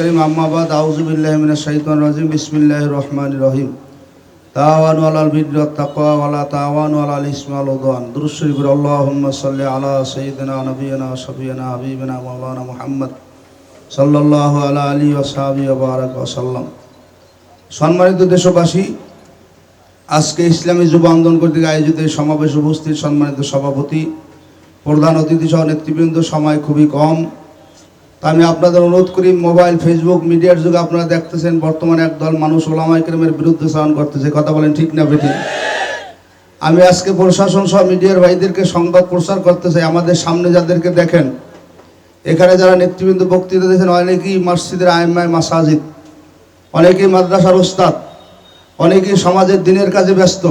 আম্মাবাদ আউযু বিল্লাহি মিনাশ শাইতানির রাজিম বিসমিল্লাহির রহমানির রহিম তাওয়ানু আলাল বিররি ওয়াত তাকওয়া ওয়া লা তাওয়ানু আলাল ইসমি ওয়াল উদওয়ান দুরূদ শরীফ আল্লাহুম্মা সাল্লি আলা সাইয়্যিদিনা নাবিয়িনা ওয়া শাফিয়িনা হাবিবিনা মাওলানা মুহাম্মদ সাল্লাল্লাহু আলা আলিহি ওয়া সাহবিহি ওয়া বারাক ওয়া সাল্লাম। সম্মানিত দেশবাসী, আজকে ইসলামী যুব আন্দোলন কর্তৃক আয়োজিত এই সমাবেশে উপস্থিত সম্মানিত সভাপতি, প্রধান অতিথি সহ নেতৃবৃন্দ, সময় খুবই কম, তাই আমি আপনাদের অনুরোধ করি, মোবাইল ফেসবুক মিডিয়ার যুগে আপনারা দেখতেছেন বর্তমানে একদল মানুষ ওলামায়ে কেরামের বিরুদ্ধে চালান করতেছে। কথা বলেন ঠিক না বেঠিক? আমি আজকে প্রশাসন সহ মিডিয়ার ভাইদেরকে সংবাদ প্রচার করতে চাই। আমাদের সামনে যাদেরকে দেখেন, এখানে যারা নেতৃবৃন্দ বক্তৃতা দিয়েছেন, অনেকেই মসজিদের আইম্মায়ে মাসাজিদ, অনেকেই মাদ্রাসার ওস্তাদ, অনেকেই সমাজের দিনের কাজে ব্যস্ত,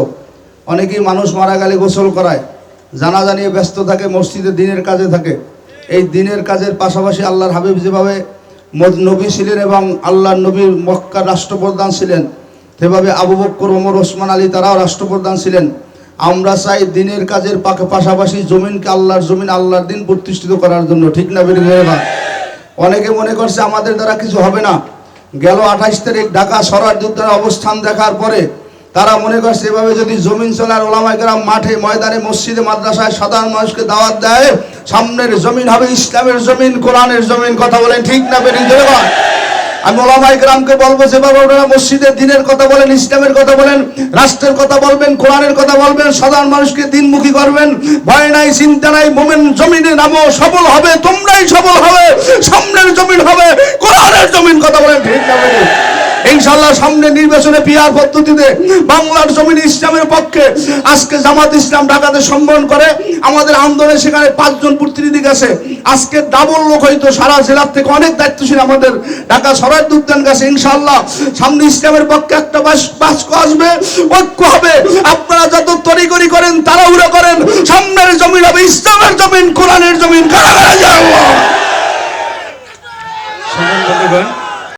অনেকেই মানুষ মারা গেলে গোসল করায়, জানাজা নিয়ে ব্যস্ত থাকে, মসজিদে দিনের কাজে থাকে। এই দিনের কাজের পাশাপাশি আল্লাহর হাবিব যেভাবে নবী ছিলেন এবং আল্লাহর নবীর মক্কার রাষ্ট্রপ্রধান ছিলেন, সেভাবে আবু বকর, ওমর, ওসমান, আলী তারাও রাষ্ট্রপ্রধান ছিলেন। আমরা চাই দিনের কাজের পাশাপাশি জমিনকে আল্লাহর জমিন, আল্লাহর দিন প্রতিষ্ঠিত করার জন্য। ঠিক না বেঠিক? অনেকে মনে করছে আমাদের দ্বারা কিছু হবে না। গেল 28 তারিখ ঢাকা শহরের উদ্যানে অবস্থান দেখার পরে তারা মনে করছে এভাবে যদি জমিন চলার ওলামায়ে কেরাম মাঠে ময়দানে মসজিদে মাদ্রাসায় সাধারণ মানুষকে দাওয়াত দেয়, সামনের জমিন হবে ইসলামের জমিন, কোরআনের জমিন। কথা বলেন ঠিক না বেঠিক? আমি ওলামায়ে কেরামকে বলবো, যেভাবে আপনারা মসজিদের দিনের কথা বলেন, ইসলামের কথা বলেন, রাষ্ট্রের কথা বলবেন, কোরআনের কথা বলবেন, সাধারণ মানুষকে দিনমুখী করবেন, ভয় নাই, চিন্তা নাই, মোমেন জমিনে নামো, সফল হবে, তোমরাই সফল হবে, সামনের জমিন হবে কোরআনের জমিন। কথা বলেন ঠিক না বেঠিক? ইনশাআল্লাহ সামনে নির্বাচনে পিআর পদ্ধতিতে বাংলার জমিন ইসলামের পক্ষে আজকে জামাত ইসলাম ঢাকাতে সম্মেলন করে। আমাদের আন্দোলনে সেখানে 5 জন প্রতিনিধি গেছে। আজকে ডাবল লোক হয়তো সারা জেলার থেকে অনেক দায়িত্বশীল আমাদের ঢাকা শহরের উদ্যান গেছে। ইনশাআল্লাহ সামনে ইসলামের পক্ষে একটা বাক্য আসবে, ঐক্য হবে। আপনারা যত তড়িঘড়ি করেন, তাড়াহুড়ো করেন, সামনের জমিন হবে ইসলামের জমিন, কোরআনের জমিন। কারাগারে